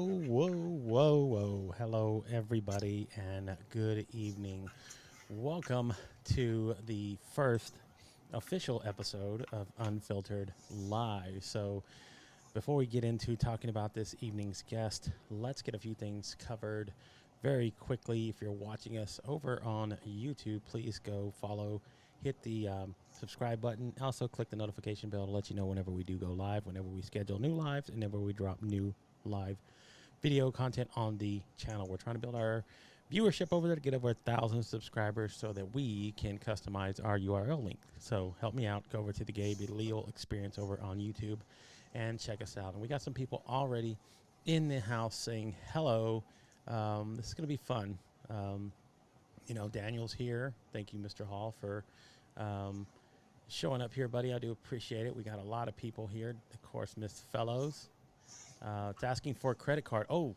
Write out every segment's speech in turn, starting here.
Whoa. Hello, everybody, and good evening. Welcome to the first official episode of Unfiltered Live. So, before we get into talking about this evening's guest, let's get a few things covered very quickly. If you're watching us over on YouTube, please go follow, hit the subscribe button. Also, click the notification bell to let you know whenever we do go live, whenever we schedule new lives, and whenever we drop new live video content on the channel. We're trying to build our viewership over there to get over 1,000 subscribers so that we can customize our URL link. So help me out. Go over to the Gabe Leal Experience over on YouTube and check us out. And we got some people already in the house saying hello. This is going to be fun. Daniel's here. Thank you, Mr. Hall, for showing up here, buddy. I do appreciate it. We got a lot of people here. Of course, Miss Fellows. It's asking for a credit card. Oh,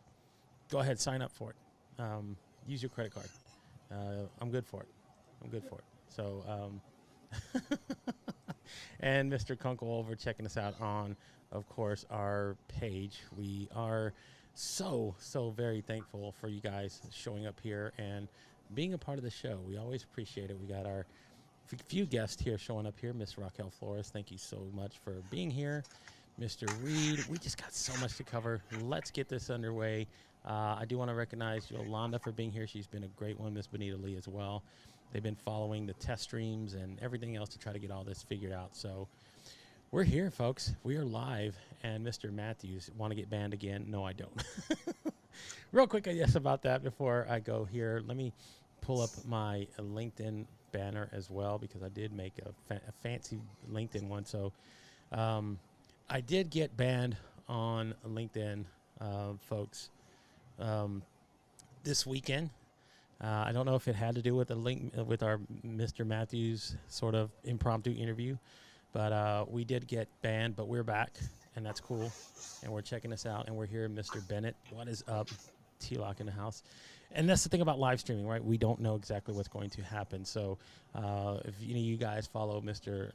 go ahead, sign up for it. Use your credit card. I'm good for it. So, and Mr. Kunkel over checking us out on, of course, our page. We are so very thankful for you guys showing up here and being a part of the show. We always appreciate it. We got our few guests here showing up here. Miss Raquel Flores, thank you so much for being here. Mr. Reed, we just got so much to cover. Let's get this underway. I do want to recognize Yolanda for being here. She's been a great one. Miss Benita Lee as well. They've been following the test streams and everything else to try to get all this figured out. So we're here, folks. We are live. And Mr. Matthews, want to get banned again? No, I don't. Real quick, I guess, about that before I go here. Let me pull up my LinkedIn banner as well, because I did make a fancy LinkedIn one. So I did get banned on LinkedIn, folks, this weekend. I don't know if it had to do with the link with our Mr. Matthews sort of impromptu interview, but we did get banned, but we're back, and that's cool. And we're checking this out, and we're here, Mr. Bennett. What is up? T-Lock in the house. And that's the thing about live streaming, right? We don't know exactly what's going to happen. So if you guys follow Mr.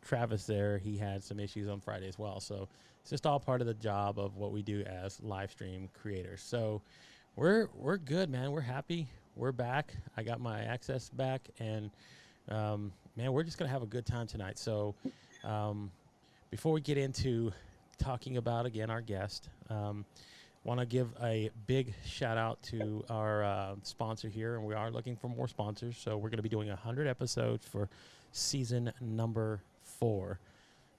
Travis there, he had some issues on Friday as well. So it's just all part of the job of what we do as live stream creators. So we're good, man. We're happy. We're back. I got my access back, and man, we're just gonna have a good time tonight. So before we get into talking about again our guest, want to give a big shout out to our sponsor here, and we are looking for more sponsors. So we're going to be doing 100 episodes for season number 4.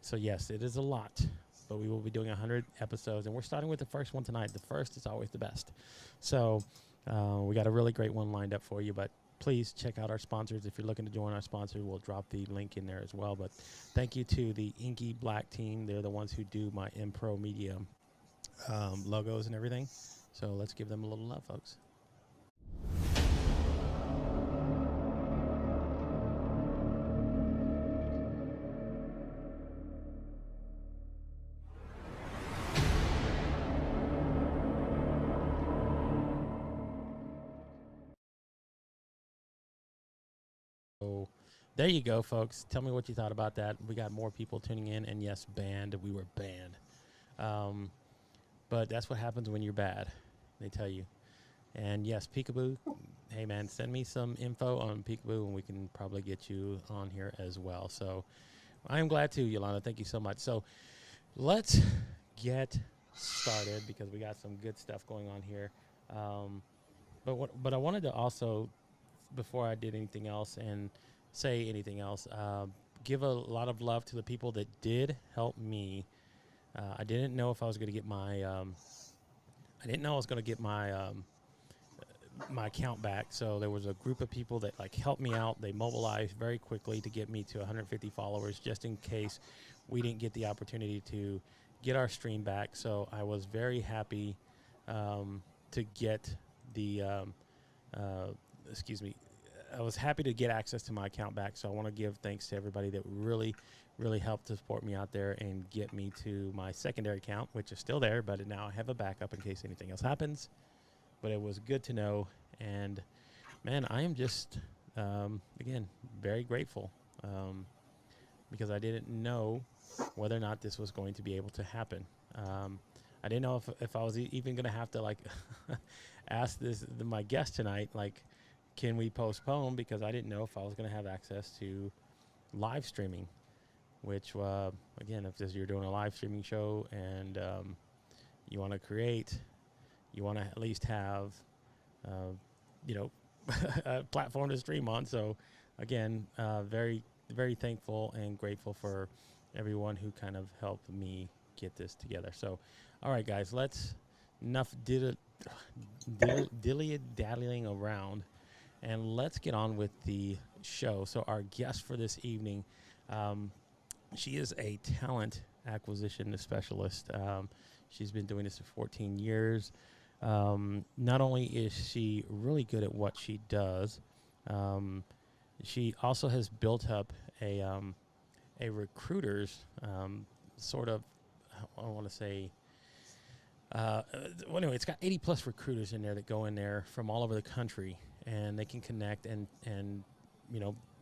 So yes, it is a lot, but we will be doing 100 episodes, and we're starting with the first one tonight. The first is always the best. So we got a really great one lined up for you, but please check out our sponsors. If you're looking to join our sponsor, we'll drop the link in there as well. But thank you to the Inky Black team. They're the ones who do my Impro Media logos and everything. So let's give them a little love, folks. So there you go, folks. Tell me what you thought about that. We got more people tuning in, and yes, banned. We were banned. But that's what happens when you're bad, they tell you. And yes, Peekaboo, hey man, send me some info on Peekaboo, and we can probably get you on here as well. So I am glad to, Yolanda. Thank you so much. So let's get started, because we got some good stuff going on here. But I wanted to also, before I did anything else and say anything else, give a lot of love to the people that did help me. I didn't know if I was going to get my my account back. So there was a group of people that helped me out. They mobilized very quickly to get me to 150 followers, just in case we didn't get the opportunity to get our stream back. So I was very happy to get the I was happy to get access to my account back. So I want to give thanks to everybody that really helped to support me out there and get me to my secondary account, which is still there, but now I have a backup in case anything else happens. But it was good to know. And man, I am just, again, very grateful, because I didn't know whether or not this was going to be able to happen. I didn't know if I was even going to have to like ask my guest tonight, like, can we postpone? Because I didn't know if I was going to have access to live streaming, which, again, if you're doing a live streaming show and you want to create, you want to at least have, a platform to stream on. So, again, very, very thankful and grateful for everyone who kind of helped me get this together. So, all right, guys, let's enough dilly-dallying around, and let's get on with the show. So our guest for this evening, she is a talent acquisition specialist. She's been doing this for 14 years. Not only is she really good at what she does, she also has built up a recruiter's sort of, I want to say, well, anyway, it's got 80 plus recruiters in there that go in there from all over the country, and they can connect and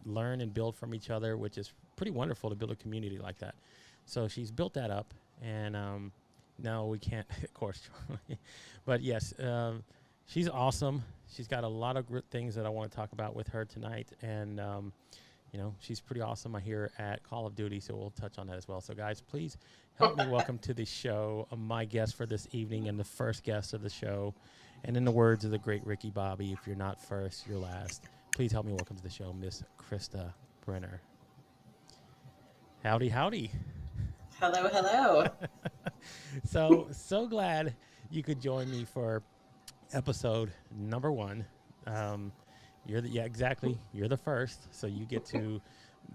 learn and build from each other, which is pretty wonderful to build a community like that. So she's built that up, and no, we can't, of course, but yes, she's awesome. She's got a lot of great things that I want to talk about with her tonight, and she's pretty awesome, I hear, at Call of Duty, so we'll touch on that as well. So, guys, please help me welcome to the show my guest for this evening and the first guest of the show. And in the words of the great Ricky Bobby, if you're not first, you're last. Please help me welcome to the show Miss Krista Brenner. Howdy, howdy. Hello, hello. So glad you could join me for episode number 1. Exactly. You're the first, so you get to,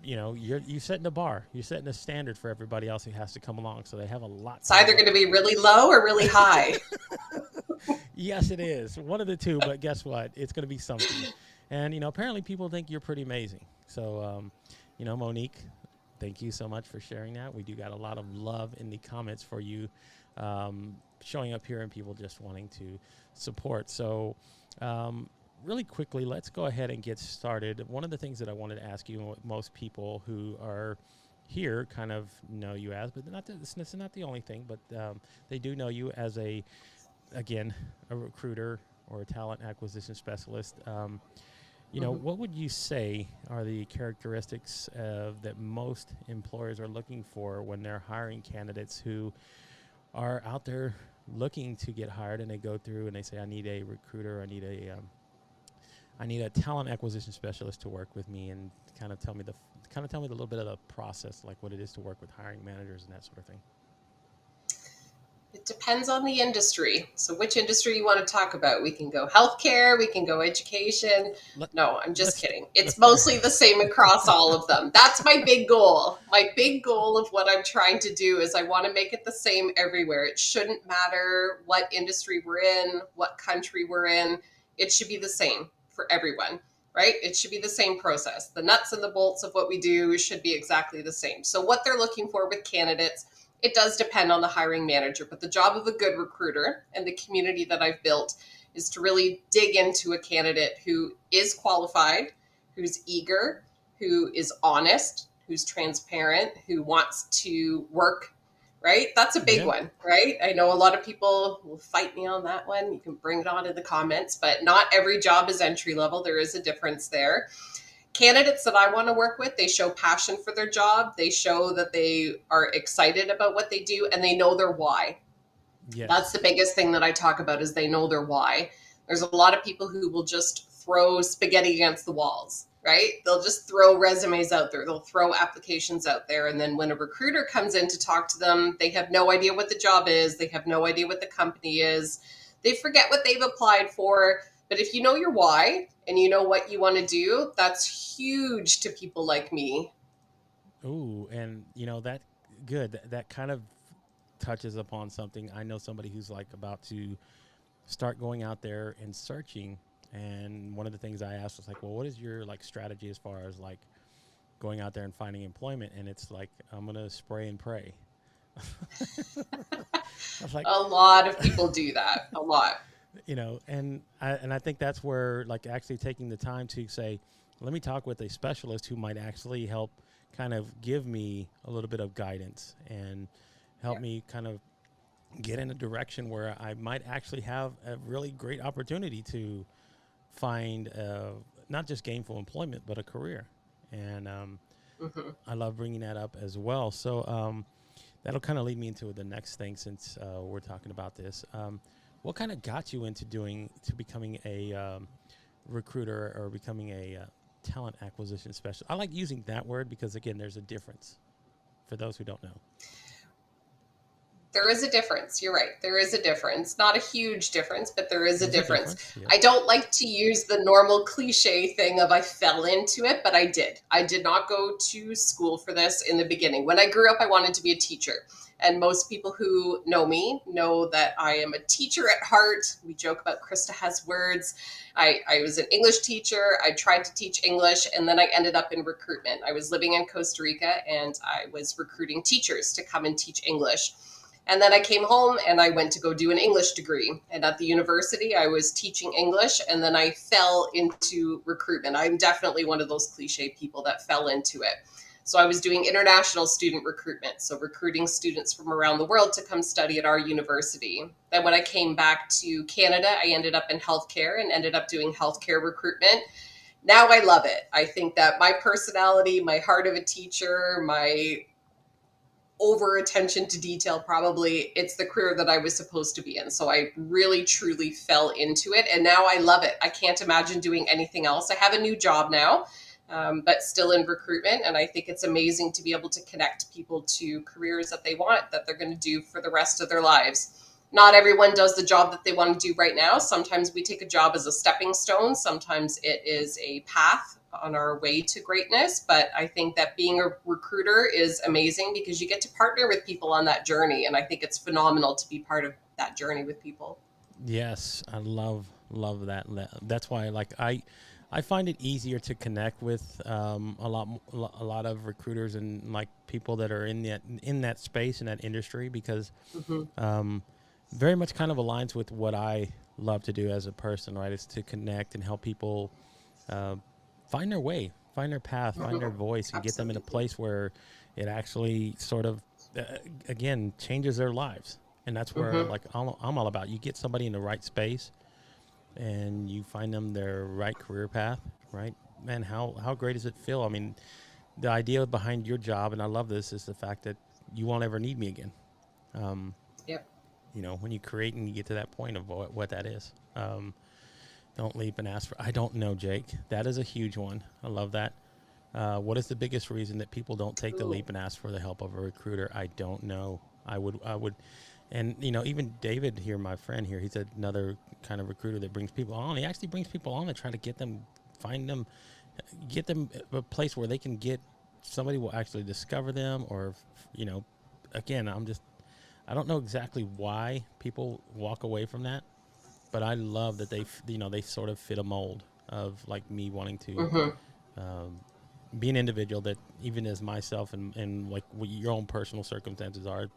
you're setting the bar. You're setting the standard for everybody else who has to come along. So they have a lot. It's either going to be really low or really high. Yes, it is. One of the two, but guess what? It's going to be something. And, apparently people think you're pretty amazing. So, Monique, thank you so much for sharing that. We do got a lot of love in the comments for you showing up here and people just wanting to support. So, really quickly, let's go ahead and get started. One of the things that I wanted to ask you, what most people who are here kind of know you as, but it's not the only thing, but they do know you as a recruiter or a talent acquisition specialist. What would you say are the characteristics that most employers are looking for when they're hiring candidates who are out there looking to get hired, and they go through and they say, I need a recruiter, I need a talent acquisition specialist to work with me, and kind of tell me a little bit of the process, like what it is to work with hiring managers and that sort of thing. It depends on the industry. So which industry you want to talk about? We can go healthcare, we can go education. No, I'm just kidding. It's mostly the same across all of them. That's my big goal. My big goal of what I'm trying to do is I want to make it the same everywhere. It shouldn't matter what industry we're in, what country we're in. It should be the same for everyone, right? It should be the same process. The nuts and the bolts of what we do should be exactly the same. So what they're looking for with candidates, it does depend on the hiring manager, but the job of a good recruiter and the community that I've built is to really dig into a candidate who is qualified, who's eager, who is honest, who's transparent, who wants to work, right? That's a big one, right? I know a lot of people will fight me on that one. You can bring it on in the comments, but not every job is entry level. There is a difference there. Candidates that I want to work with, they show passion for their job. They show that they are excited about what they do, and they know their why. Yes. That's the biggest thing that I talk about, is they know their why. There's a lot of people who will just throw spaghetti against the walls, right? They'll just throw resumes out there. They'll throw applications out there. And then when a recruiter comes in to talk to them, they have no idea what the job is. They have no idea what the company is. They forget what they've applied for. But if you know your why and you know what you want to do, that's huge to people like me. Ooh, and that good. That kind of touches upon something. I know somebody who's like about to start going out there and searching. And one of the things I asked was like, well, what is your strategy as far as going out there and finding employment? And it's like, I'm going to spray and pray. A lot of people do that. A lot. And I think that's where actually taking the time to say, let me talk with a specialist who might actually help kind of give me a little bit of guidance and help me kind of get in a direction where I might actually have a really great opportunity to find not just gainful employment, but a career. And Hmm. I love bringing that up as well. So that'll kind of lead me into the next thing since we're talking about this. What kind of got you into becoming a recruiter or becoming a talent acquisition specialist? I like using that word because, again, there's a difference for those who don't know. There is a difference. You're right. There is a difference. Not a huge difference, but there is a There's a difference. difference. Yep. I don't like to use the normal cliche thing of I fell into it, but I did. I did not go to school for this in the beginning. When I grew up, I wanted to be a teacher. And most people who know me know that I am a teacher at heart. We joke about Krista has words. I was an English teacher. I tried to teach English, and then I ended up in recruitment. I was living in Costa Rica, and I was recruiting teachers to come and teach English. And then I came home and I went to go do an English degree. And at the university, I was teaching English, and then I fell into recruitment. I'm definitely one of those cliche people that fell into it. So I was doing international student recruitment, so recruiting students from around the world to come study at our university. Then when I came back to Canada, I ended up in healthcare and ended up doing healthcare recruitment. Now I love it. I think that my personality, my heart of a teacher, my over attention to detail, probably it's the career that I was supposed to be in. So I really truly fell into it, and now I love it. I can't imagine doing anything else. I have a new job now, but still in recruitment, and I think it's amazing to be able to connect people to careers that they want, that they're going to do for the rest of their lives. Not everyone does the job that they want to do right now. Sometimes we take a job as a stepping stone. Sometimes it is a path on our way to greatness. But I think that being a recruiter is amazing because you get to partner with people on that journey. And I think it's phenomenal to be part of that journey with people. Yes, I love that. That's why, I find it easier to connect with a lot of recruiters and like people that are in that space, in that industry, because Mm-hmm. very much kind of aligns with what I love to do as a person. Right, is to connect and help people uh, find their way, find their path, find their Mm-hmm. voice, and get them in a Absolutely. place where it actually sort of again changes their lives. And that's where Mm-hmm. like I'm all about. You get somebody in the right space and you find them their right career path, right? Man, how great does it feel? I mean, the idea behind your job, and I love this, is the fact that you won't ever need me again. Um, Yep. when you create and you get to that point of what that is. Don't leap and ask for. I don't know, Jake. That is a huge one. I love that. What is the biggest reason that people don't take the Ooh. leap and ask for the help of a recruiter? I don't know. I would, and even David here, my friend here, he's another kind of recruiter that brings people on. He actually brings people on to try to find them, get them a place where they can get somebody will actually discover them, or again, I don't know exactly why people walk away from that, but I love that they sort of fit a mold of like me wanting to Mm-hmm. um, be an individual that even as myself and like what your own personal circumstances are,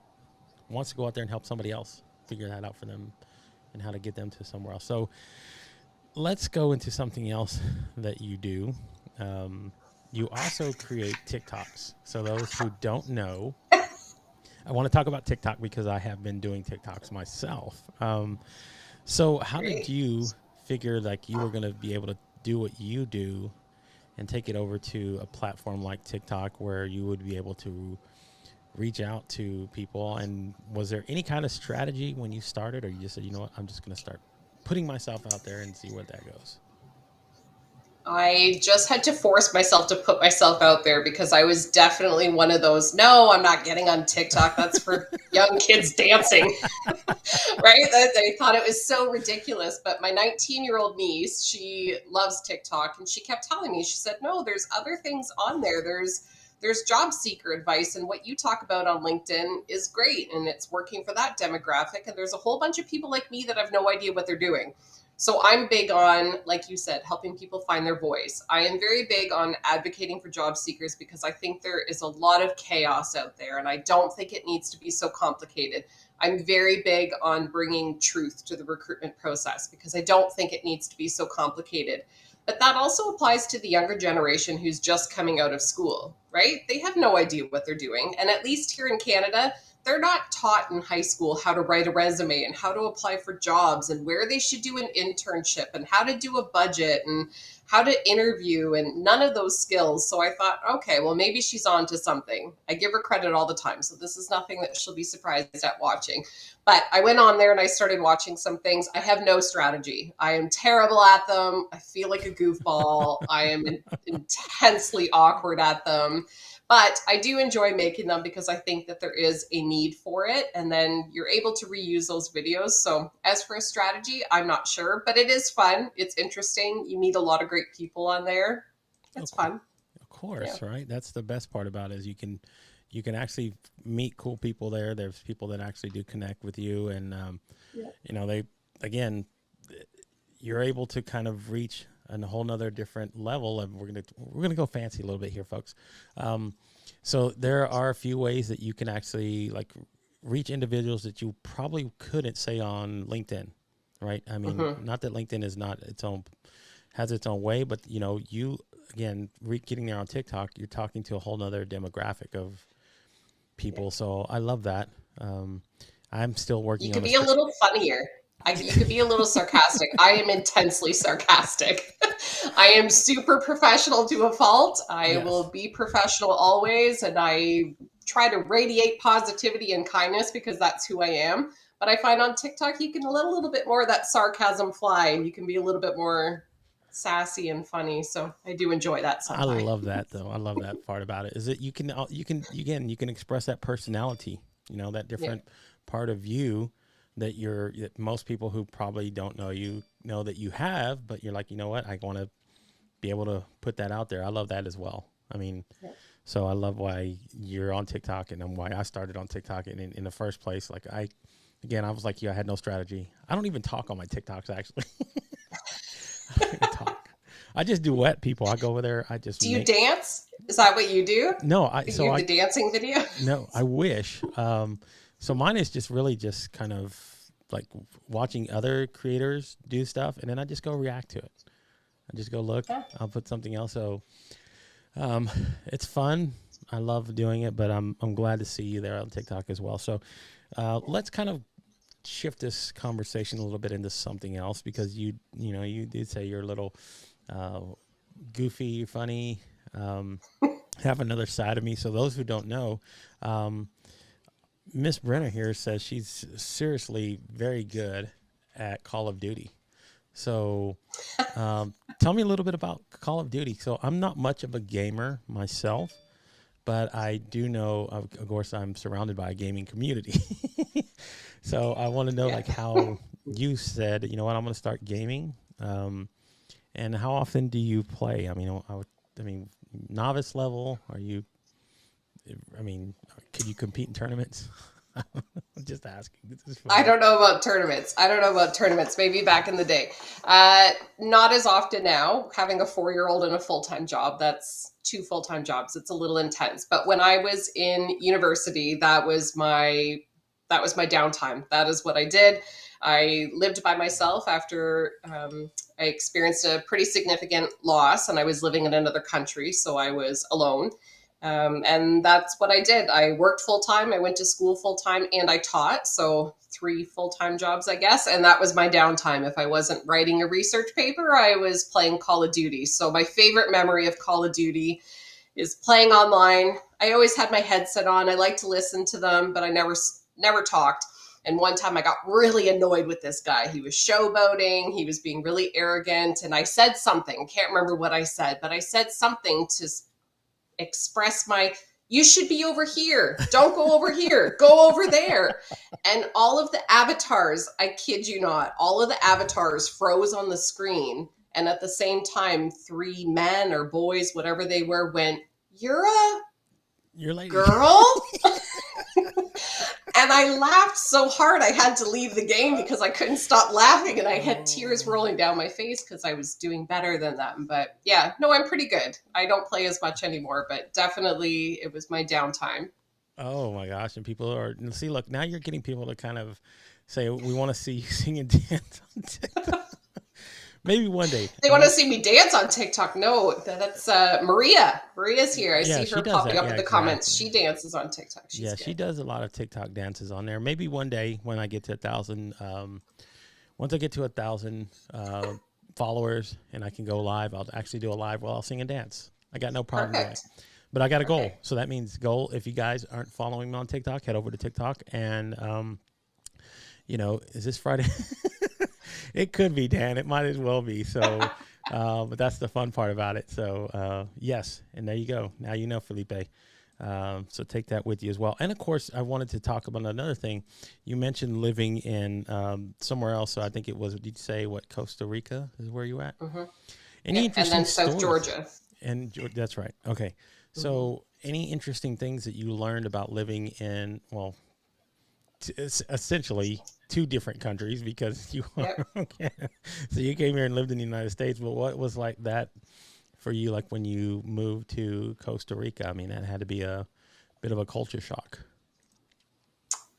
wants to go out there and help somebody else figure that out for them and how to get them to somewhere else. So let's go into something else that you do. You also create TikToks. So those who don't know, I want to talk about TikTok because I have been doing TikToks myself. So how did Great. you figure like you were going to be able to do what you do and take it over to a platform like TikTok where you would be able to reach out to people? And was there any kind of strategy when you started, or you just said, you know what, I'm just going to start putting myself out there and see where that goes? I just had to force myself to put myself out there because I was definitely one of those, no, I'm not getting on TikTok. That's for young kids dancing, right? They thought it was so ridiculous. But my 19-year-old niece, she loves TikTok, and she kept telling me, she said, no, there's other things on there. There's job seeker advice, and what you talk about on LinkedIn is great, and it's working for that demographic. And there's a whole bunch of people like me that have no idea what they're doing. So I'm big on, like you said, helping people find their voice. I am very big on advocating for job seekers because I think there is a lot of chaos out there, and I don't think it needs to be so complicated. I'm very big on bringing truth to the recruitment process because I don't think it needs to be so complicated. But that also applies to the younger generation who's just coming out of school, right? They have no idea what they're doing. And at least here in Canada, they're not taught in high school how to write a resume and how to apply for jobs and where they should do an internship and how to do a budget and how to interview and none of those skills. So I thought, okay, well, maybe she's on to something. I give her credit all the time. So this is nothing that she'll be surprised at watching. But I went on there and I started watching some things. I have no strategy. I am terrible at them. I feel like a goofball. I am intensely awkward at them. But I do enjoy making them because I think that there is a need for it. And then you're able to reuse those videos. So as for a strategy, I'm not sure, but it is fun. It's interesting. You meet a lot of great people on there. It's fun. Of course, yeah. Right? That's the best part about it is you can actually meet cool people there. There's people that actually do connect with you. And, you know, you're able to kind of reach a whole nother different level. And we're going to go fancy a little bit here, folks. So there are a few ways that you can actually like reach individuals that you probably couldn't say on LinkedIn, right? I mean, not that LinkedIn is not has its own way, but you know, again, getting there on TikTok, you're talking to a whole nother demographic of people. Yeah. So I love that. I'm still working on it. You could be a little funnier. You could be a little sarcastic. I am intensely sarcastic. I am super professional to a fault. I will be professional always. And I try to radiate positivity and kindness because that's who I am. But I find on TikTok, you can let a little bit more of that sarcasm fly and you can be a little bit more sassy and funny. So I do enjoy that sometimes. I love that though. I love that part about it is that you can express that personality, you know, that different part of you that most people who probably don't know you know that you have, but you're like, you know what, I want to be able to put that out there. I love that as well. I mean, so I love why you're on TikTok and why I started on TikTok in the first place. Like I was like you, I had no strategy. I don't even talk on my TikToks actually. I don't even talk. I just duet people. I go over there. Do you dance? Is that what you do? No, the dancing video? No, I wish. So mine is just really just kind of like watching other creators do stuff, and then I just go react to it. I just go look. I'll put something else. So it's fun. I love doing it, but I'm glad to see you there on TikTok as well. So let's kind of shift this conversation a little bit into something else because you did say you're a little goofy, funny, have another side of me. So those who don't know, Miss Brenner here says she's seriously very good at Call of Duty. So tell me a little bit about Call of Duty. So I'm not much of a gamer myself, but I do know, of course, I'm surrounded by a gaming community. So I want to know like how you said, you know what, I'm going to start gaming. And how often do you play? I mean, novice level, could you compete in tournaments? I'm just asking. This is fun. I don't know about tournaments. Maybe back in the day. Not as often now. Having a 4-year-old and a full-time job, that's 2 full-time jobs. It's a little intense. But when I was in university, that was my downtime. That is what I did. I lived by myself after I experienced a pretty significant loss, and I was living in another country, so I was alone. And that's what I did. I worked full-time, I went to school full-time, and I taught. So 3 full-time jobs, I guess. And that was my downtime. If I wasn't writing a research paper, I was playing Call of Duty. So my favorite memory of Call of Duty is playing online. I always had my headset on. I like to listen to them, but I never talked. And one time I got really annoyed with this guy. He was showboating. He was being really arrogant. And I said something. Can't remember what I said, but I said something to express you should be over here. Don't go over here. Go over there. And all of the avatars, I kid you not, all of the avatars froze on the screen. And at the same time, 3 men or boys, whatever they were, went, "You're a lady. Girl?" And I laughed so hard I had to leave the game because I couldn't stop laughing and I had tears rolling down my face because I was doing better than them. But yeah, no, I'm pretty good. I don't play as much anymore, but definitely it was my downtime. Oh my gosh. And people look, now you're getting people to kind of say, we want to see you sing and dance on TikTok. Maybe one day. They want to see me dance on TikTok. No, that's Maria. Maria's here. I Yeah, see she her does popping that. up Yeah, in the comments. exactly. She dances on TikTok. She's Yeah, good. she does a lot of TikTok dances on there. Maybe one day when I get to 1,000, once I get to 1,000 followers and I can go live, I'll actually do a live while I'll sing and dance. I got no problem doing it. Perfect. But I got a goal. Perfect. So that means goal. If you guys aren't following me on TikTok, head over to TikTok and, is this Friday? It could be, Dan. It might as well be. So, but that's the fun part about it. So, yes. And there you go. Now you know, Felipe. So take that with you as well. And of course, I wanted to talk about another thing. You mentioned living in somewhere else. So I think it was, did you say what, Costa Rica is where you at? Mm-hmm. Any interesting And then South stories? Georgia. And that's right. Okay. So any interesting things that you learned about living in, well, essentially two different countries because you Yep. okay. So you came here and lived in the United States, but what was like that for you, like when you moved to Costa Rica? I mean, that had to be a bit of a culture shock.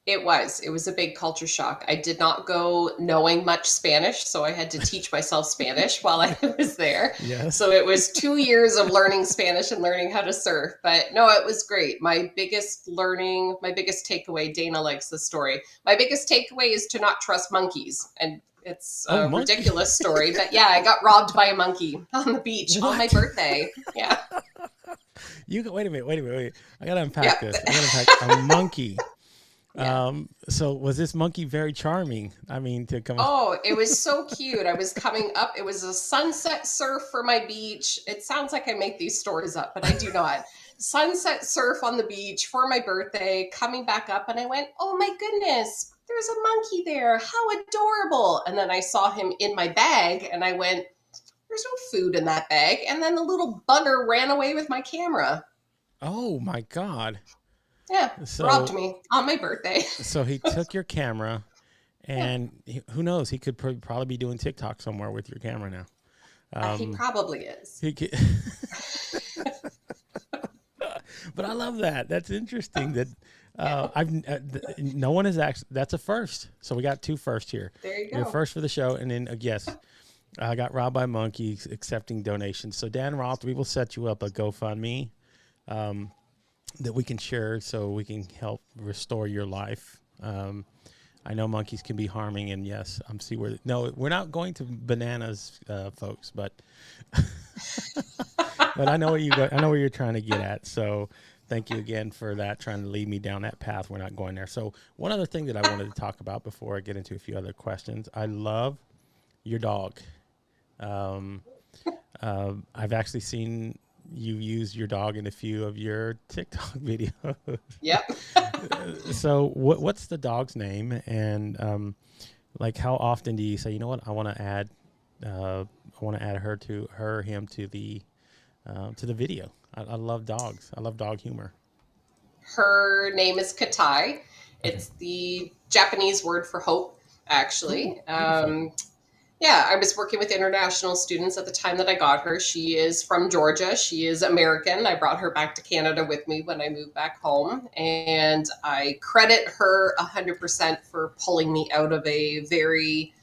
It was. It was a big culture shock. I did not go knowing much Spanish, so I had to teach myself Spanish while I was there. Yes. So it was 2 years of learning Spanish and learning how to surf. But no, it was great. My biggest takeaway, Dana likes the story. My biggest takeaway is to not trust monkeys. And it's Oh, a monkey. ridiculous story, but yeah, I got robbed by a monkey on the beach on my birthday. Yeah. Wait a minute. I gotta unpack Yeah. this. I gotta unpack a monkey. Yeah. So was this monkey very charming? I mean, to come. Oh, it was so cute. I was coming up. It was a sunset surf for my beach. It sounds like I make these stories up, but I do not. Sunset surf on the beach for my birthday, coming back up, and I went, oh my goodness, there's a monkey there. How adorable. And then I saw him in my bag, and I went, there's no food in that bag. And then the little bugger ran away with my camera. Oh my God. Yeah, robbed So me on my birthday. so he took your camera, Yeah, and who knows? He could probably be doing TikTok somewhere with your camera now. he probably is. He could, but I love that. That's interesting. That no one has actually. That's a first. So we got two first here. There you You're go. first for the show, and then yes, I got robbed by monkeys accepting donations. So Dan Roth, we will set you up a GoFundMe that we can share so we can help restore your life. I know monkeys can be harming, and yes, we're not going to bananas, folks, but but I know where you're trying to get at. So thank you again for that, trying to lead me down that path. We're not going there. So one other thing that I wanted to talk about before I get into a few other questions, I love your dog. I've actually seen you use your dog in a few of your TikTok videos. Yep. So what's the dog's name? And like how often do you say, you know what, I want to add him to the video. I love dogs. I love dog humor. Her name is Katai. Okay. It's the Japanese word for hope, actually. Ooh, beautiful. Yeah, I was working with international students at the time that I got her. She is from Georgia. She is American. I brought her back to Canada with me when I moved back home. And I credit her 100% for pulling me out of a very,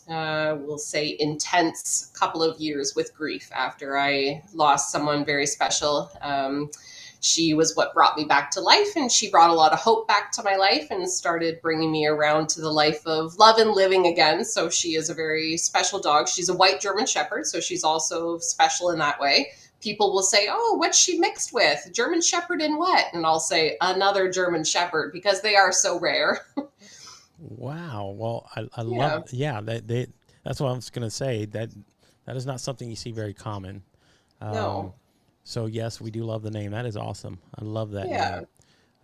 we'll say, intense couple of years with grief after I lost someone very special. She was what brought me back to life, and she brought a lot of hope back to my life and started bringing me around to the life of love and living again. So she is a very special dog. She's a white German Shepherd, so she's also special in that way. People will say, oh, what's she mixed with? German Shepherd and what? And I'll say another German Shepherd, because they are so rare. Wow. Well, I Yeah. love, that's what I was going to say. That is not something you see very common. No. So yes, we do love the name. That is awesome. I love that Yeah.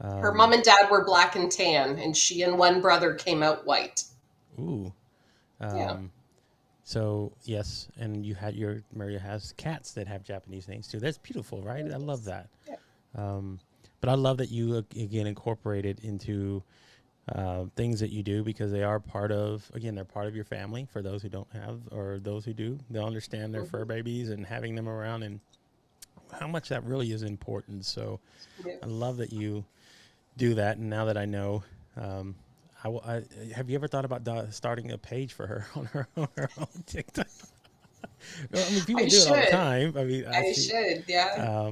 name. Her mom and dad were black and tan, and she and one brother came out white. Ooh. Yeah. So yes, and Maria has cats that have Japanese names too. That's beautiful, right? I love that. Yeah. But I love that you again incorporated into things that you do, because they are they're part of your family. For those who don't have, or those who do, they'll understand their fur babies and having them around, and how much that really is important. So Yeah. I love that you do that. And now that I know, have you ever thought about starting a page for her on her own TikTok? Well, I mean, people I do it all the should. time. I mean, I I see. should. Yeah.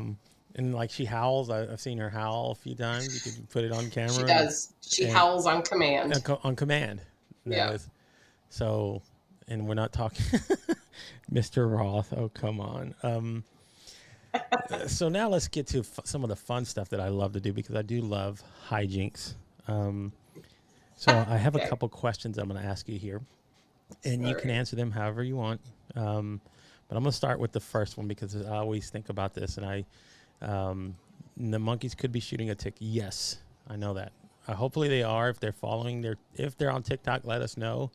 And like she howls. I've seen her howl a few times. You could put it on She camera does. She and howls on command. on command. Now Yeah. is so, and we're not talking Mr. Roth. Oh, come on. So now let's get to some of the fun stuff that I love to do because I do love hijinks. So I have a Okay. couple questions I'm going to ask you here, and you can answer them however you want. But I'm going to start with the first one because I always think about this, and the monkeys could be shooting a tick. Yes, I know that. Hopefully they are. If they're if they're on TikTok, let us know.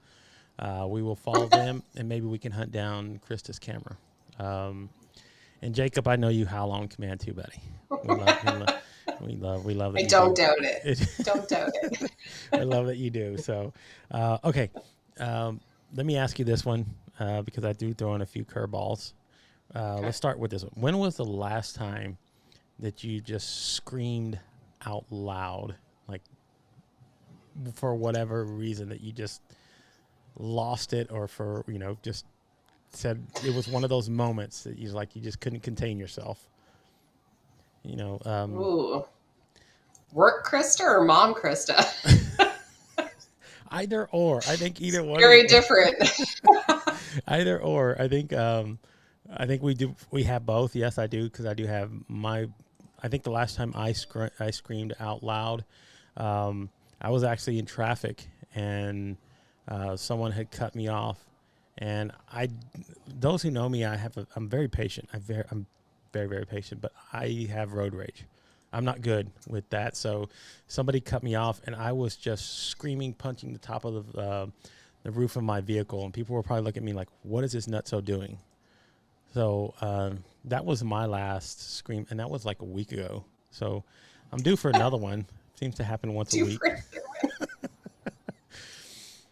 We will follow them, and maybe we can hunt down Krista's camera. And Jacob, I know you howl on command too, buddy. We love that. I don't doubt it. Don't doubt it. I love that you do. So, okay. Let me ask you this one because I do throw in a few curveballs. Okay. Let's start with this one. When was the last time that you just screamed out loud, like for whatever reason that you just lost it, or for just said it was one of those moments that you just couldn't contain yourself? Ooh. Work Krista or mom Krista? Either or. I think either one. Very different. Either or. I think we do. We have both. Yes, I do, because I do have my. I think the last time I screamed out loud, I was actually in traffic, and someone had cut me off, and those who know me, I'm very patient. I'm very, very patient, but I have road rage. I'm not good with that. So somebody cut me off, and I was just screaming, punching the top of the roof of my vehicle, and people were probably looking at me like, "What is this nutso doing?" So that was my last scream, and that was like a week ago. So I'm due for another one. Seems to happen once a week.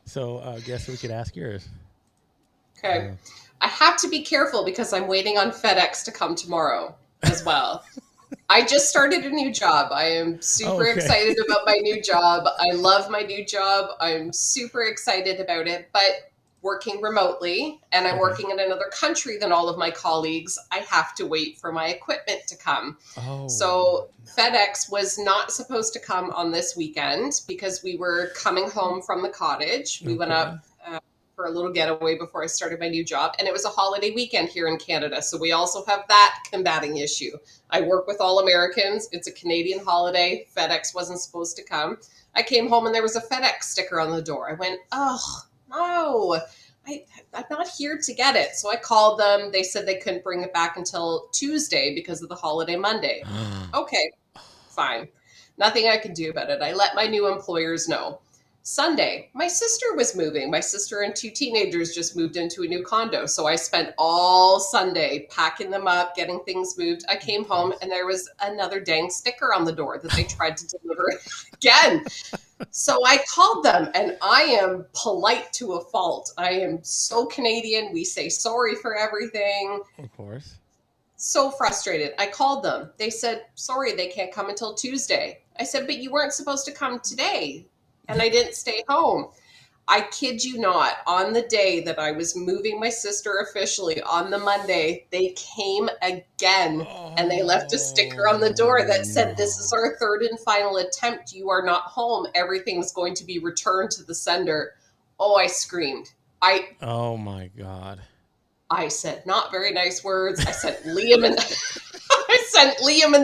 So I guess we could ask yours. Okay. I have to be careful because I'm waiting on FedEx to come tomorrow as well. I just started a new job. I am super excited about my new job. I love my new job. I'm super excited about it, but working remotely, and I'm working in another country than all of my colleagues, I have to wait for my equipment to come. So FedEx was not supposed to come on this weekend because we were coming home from the cottage. We went up for a little getaway before I started my new job, and it was a holiday weekend here in Canada. So we also have that combating issue. I work with all Americans. It's a Canadian holiday. FedEx wasn't supposed to come. I came home and there was a FedEx sticker on the door. I went, oh, no, I'm not here to get it. So I called them. They said they couldn't bring it back until Tuesday because of the holiday Monday. Okay, fine. Nothing I could do about it. I let my new employers know. Sunday, my sister was moving. My sister and two teenagers just moved into a new condo. So I spent all Sunday packing them up, getting things moved. I came home and there was another dang sticker on the door that they tried to deliver again. So I called them, and I am polite to a fault. I am so Canadian. We say sorry for everything. Of course. So frustrated. I called them. They said, sorry, they can't come until Tuesday. I said, but you weren't supposed to come today. And I didn't stay home. I kid you not, on the day that I was moving my sister officially, on the Monday, they came again and they left a sticker on the door that said, this is our third and final attempt. You are not home. Everything's going to be returned to the sender. Oh, I screamed. Oh my God. I said not very nice words. I sent Liam in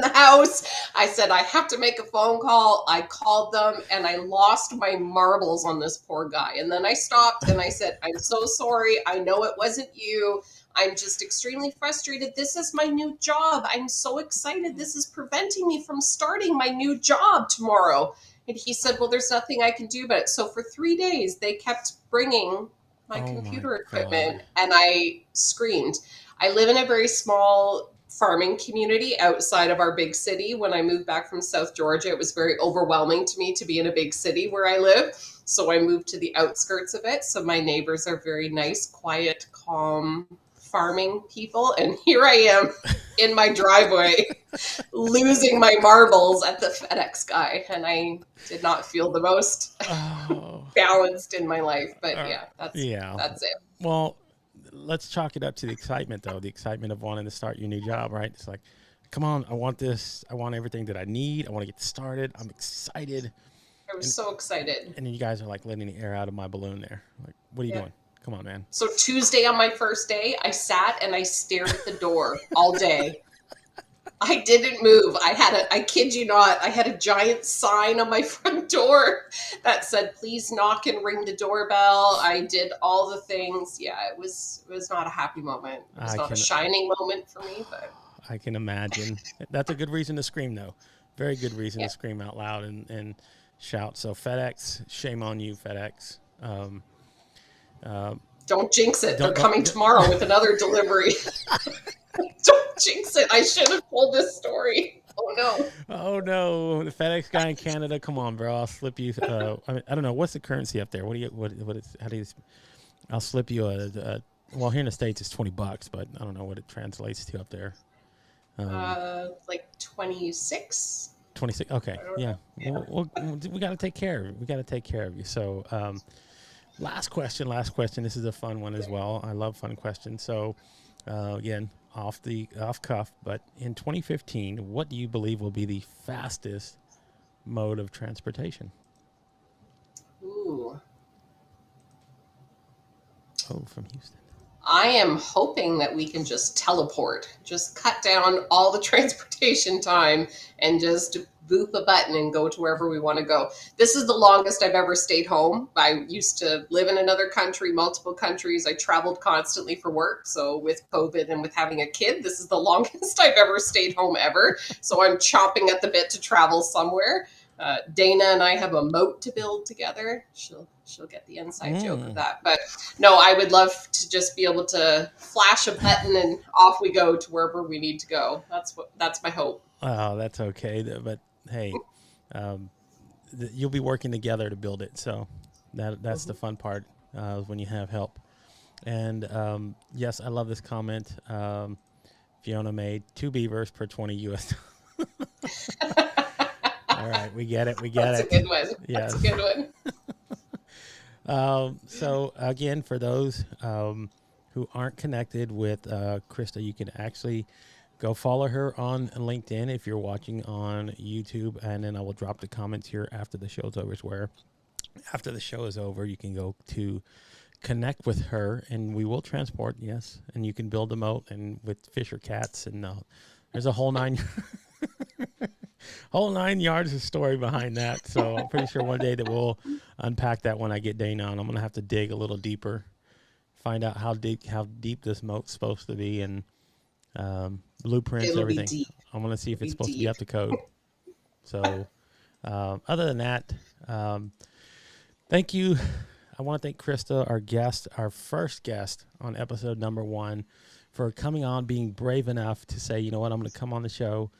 the house. I said, I have to make a phone call. I called them and I lost my marbles on this poor guy. And then I stopped and I said, I'm so sorry. I know it wasn't you. I'm just extremely frustrated. This is my new job. I'm so excited. This is preventing me from starting my new job tomorrow. And he said, well, there's nothing I can do about it. So for 3 days, they kept bringing my computer equipment, and I screamed. I live in a very small farming community outside of our big city. When I moved back from South Georgia, it was very overwhelming to me to be in a big city where I live. So I moved to the outskirts of it. So my neighbors are very nice, quiet, calm farming people. And here I am in my driveway losing my marbles at the FedEx guy. And I did not feel the most balanced in my life. But that's it. Well, let's chalk it up to the excitement, though. The excitement of wanting to start your new job, right? It's like, come on, I want this. I want everything that I need. I want to get started. I'm excited. I was so excited. And then you guys are like letting the air out of my balloon there. Like, what are you doing? Come on, man. So Tuesday on my first day, I sat and I stared at the door all day. I didn't move. I kid you not, I had a giant sign on my front door that said, please knock and ring the doorbell. I did all the things. Yeah, it was not a happy moment. It was not a shining moment for me, but I can imagine. That's a good reason to scream, though. Very good reason to scream out loud and shout. So FedEx, shame on you, FedEx. Don't jinx it. They're coming tomorrow with another delivery. Don't jinx it. I should have told this story. Oh no. Oh no. The FedEx guy in Canada. Come on, bro. I'll slip you. I don't know. What's the currency up there? I'll slip you well, here in the States it's $20, but I don't know what it translates to up there. Like 26. 26. Okay. Yeah. We got to take care. We got to take care of you. So, last question. This is a fun one as well. I love fun questions. So, again, off cuff, but in 2015, what do you believe will be the fastest mode of transportation? Ooh. Oh, from Houston. I am hoping that we can just teleport, just cut down all the transportation time and just boop a button and go to wherever we want to go. This is the longest I've ever stayed home. I used to live in another country, multiple countries. I traveled constantly for work. So with COVID and with having a kid, this is the longest I've ever stayed home ever. So I'm chomping at the bit to travel somewhere. Dana and I have a moat to build together. She'll get the inside joke of that. But no, I would love to just be able to flash a button and off we go to wherever we need to go. That's my hope. Oh, that's okay. But hey, you'll be working together to build it. So that's the fun part when you have help. And yes, I love this comment. Fiona made 2 beavers per 20 US. All right, we get it. That's a good one. Yes. That's a good one. So again, for those who aren't connected with Krista, you can actually go follow her on LinkedIn if you're watching on YouTube, and then I will drop the comments here after the show's over. Where after the show is over, you can go to connect with her, and we will transport. Yes, and you can build a moat and with Fisher cats, and there's a whole 9. Whole 9 yards of story behind that. So I'm pretty sure one day that we'll unpack that when I get Dana on. I'm going to have to dig a little deeper, find out how deep this moat's supposed to be, and blueprints, everything. I'm going to see if it's supposed to be up to code. So other than that, thank you. I want to thank Krista, our first guest on episode number 1, for coming on, being brave enough to say, you know what, I'm going to come on the show.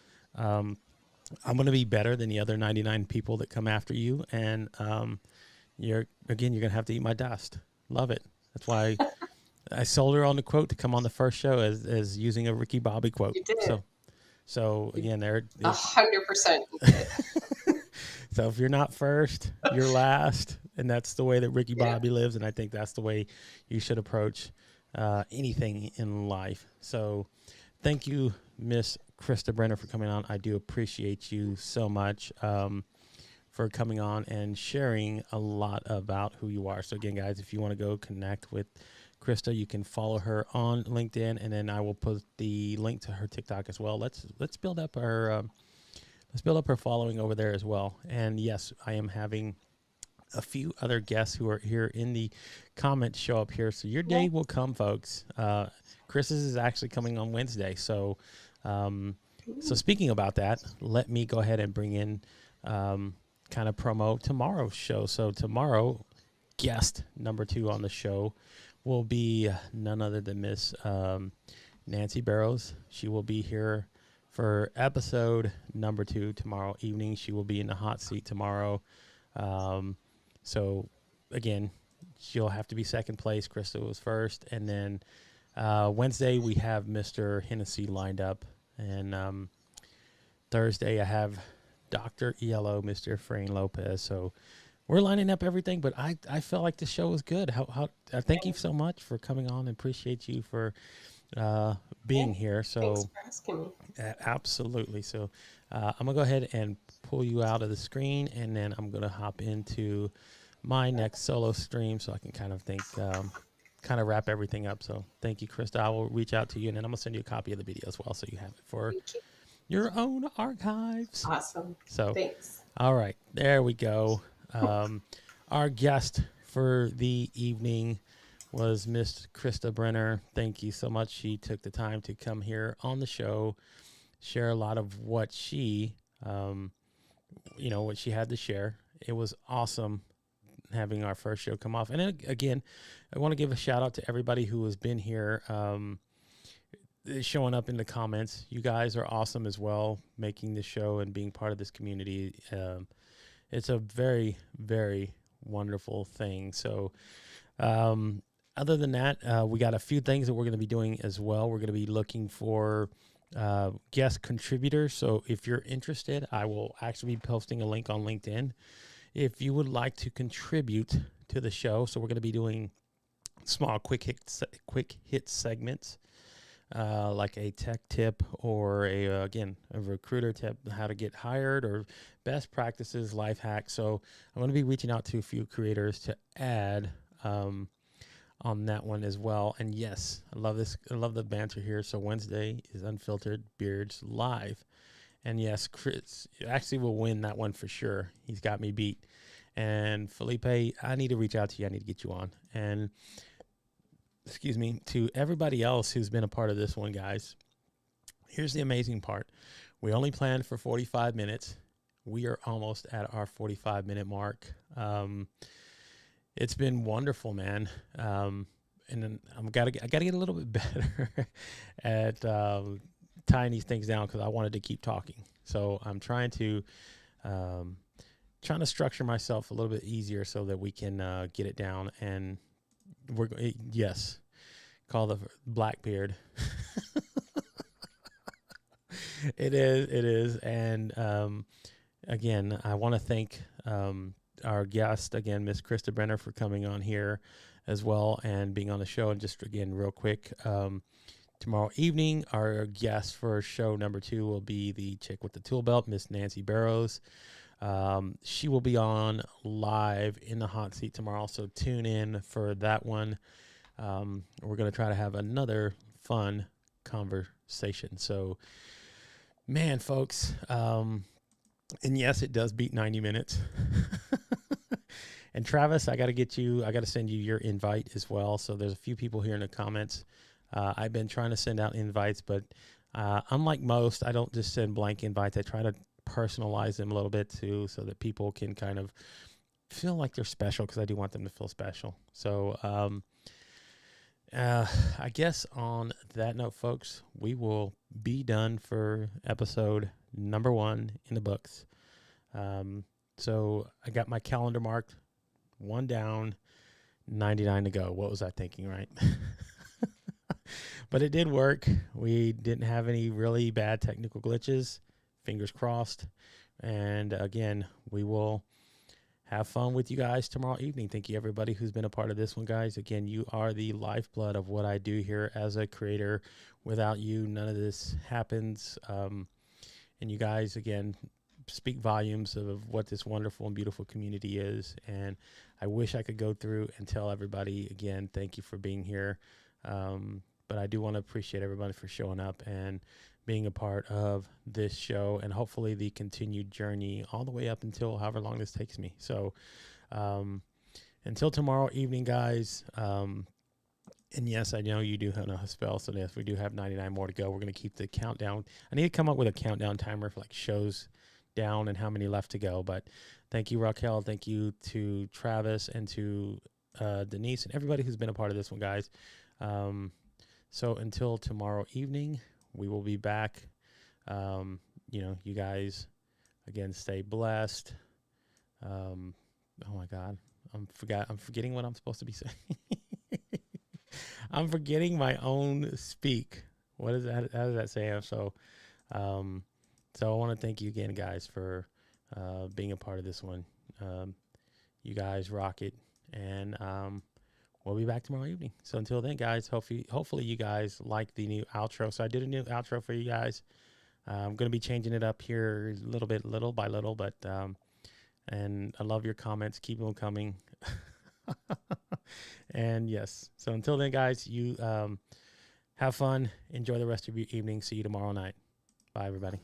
I'm going to be better than the other 99 people that come after you. And you're going to have to eat my dust. Love it. That's why I sold her on the quote to come on the first show as using a Ricky Bobby quote. You did. So again, 100%. So if you're not first, you're last. And that's the way that Ricky Bobby lives. And I think that's the way you should approach anything in life. So thank you, Miss Krista Brenner, for coming on. I do appreciate you so much for coming on and sharing a lot about who you are. So again, guys, if you want to go connect with Krista, you can follow her on LinkedIn, and then I will put the link to her TikTok as well. Let's build up her following over there as well. And yes, I am having a few other guests who are here in the comments show up here. So your day will come, folks. Chris's is actually coming on Wednesday. So speaking about that, let me go ahead and bring in kind of promo tomorrow's show. So tomorrow, guest number 2 on the show will be none other than Miss Nancy Barrows. She will be here for episode number 2 tomorrow evening. She will be in the hot seat tomorrow. So again, she'll have to be second place. Krista was first. And then Wednesday, we have Mr. Hennessy lined up. And Thursday, I have Dr. ELO, Mr. Frayne Lopez. So we're lining up everything, but I felt like the show was good. How thank you so much for coming on. Appreciate you for being here. Thanks So for asking me. absolutely. So I'm gonna go ahead and pull you out of the screen, and then I'm gonna hop into my next solo stream so I can kind of think, kind of wrap everything up. So thank you, Krista. I will reach out to you, and then I'm gonna send you a copy of the video as well, so you have it for Thank you. your own archives. Awesome. So, Thanks. all right, there we go. Our guest for the evening was Miss Krista Brenner. Thank you so much. She took the time to come here on the show, share a lot of what she, what she had to share. It was awesome having our first show come off. And then again, I want to give a shout out to everybody who has been here, showing up in the comments. You guys are awesome as well, making the show and being part of this community. It's a very, very wonderful thing. So, other than that, we got a few things that we're going to be doing as well. We're going to be looking for guest contributors. So if you're interested, I will actually be posting a link on LinkedIn. If you would like to contribute to the show, so we're going to be doing small, quick hit segments, like a tech tip or a recruiter tip, how to get hired, or best practices, life hacks. So I'm going to be reaching out to a few creators to add on that one as well. And yes, I love this. I love the banter here. So Wednesday is Unfiltered Beards Live. And yes, Chris actually will win that one for sure. He's got me beat. And Felipe, I need to reach out to you. I need to get you on. And excuse me, to everybody else who's been a part of this one, guys, here's the amazing part. We only planned for 45 minutes. We are almost at our 45-minute mark. It's been wonderful, man. And then I gotta get a little bit better at tying these things down, because I wanted to keep talking. So I'm trying to structure myself a little bit easier so that we can get it down. And yes, call the Blackbeard. It is. And again, I want to thank our guest again, Miss Krista Brenner, for coming on here as well and being on the show. And just again, real quick, tomorrow evening, our guest for show number 2 will be the chick with the tool belt, Miss Nancy Barrows. She will be on live in the hot seat tomorrow, so tune in for that one. We're going to try to have another fun conversation. So, man, folks, and yes, it does beat 90 minutes. And Travis, I got to send you your invite as well. So there's a few people here in the comments. I've been trying to send out invites, but unlike most, I don't just send blank invites. I try to personalize them a little bit too, so that people can kind of feel like they're special, because I do want them to feel special. So I guess on that note, folks, we will be done for episode number 1 in the books. So I got my calendar marked, 1 down, 99 to go. What was I thinking, right? But it did work. We didn't have any really bad technical glitches. Fingers crossed. And again, we will have fun with you guys tomorrow evening. Thank you, everybody who's been a part of this one, guys. Again, you are the lifeblood of what I do here as a creator. Without you, none of this happens. And you guys, again, speak volumes of what this wonderful and beautiful community is. And I wish I could go through and tell everybody again, thank you for being here. But I do want to appreciate everybody for showing up and being a part of this show, and hopefully the continued journey all the way up until however long this takes me. So until tomorrow evening, guys. And yes, I know you do have a spell, so yes, we do have 99 more to go. We're going to keep the countdown. I need to come up with a countdown timer for like shows down and how many left to go. But thank you, Raquel. Thank you to Travis and to Denise and everybody who's been a part of this one, guys. So until tomorrow evening, we will be back. You guys, again, stay blessed. Oh my God, I'm forgetting what I'm supposed to be saying. I'm forgetting my own speak. What is that? How does that say? So I want to thank you again, guys, for being a part of this one. You guys rock it. And we'll be back tomorrow evening. So until then, guys, hopefully you guys like the new outro. So I did a new outro for you guys. I'm going to be changing it up here little by little, but and I love your comments. Keep them coming. And yes, so until then, guys, you have fun. Enjoy the rest of your evening. See you tomorrow night. Bye, everybody.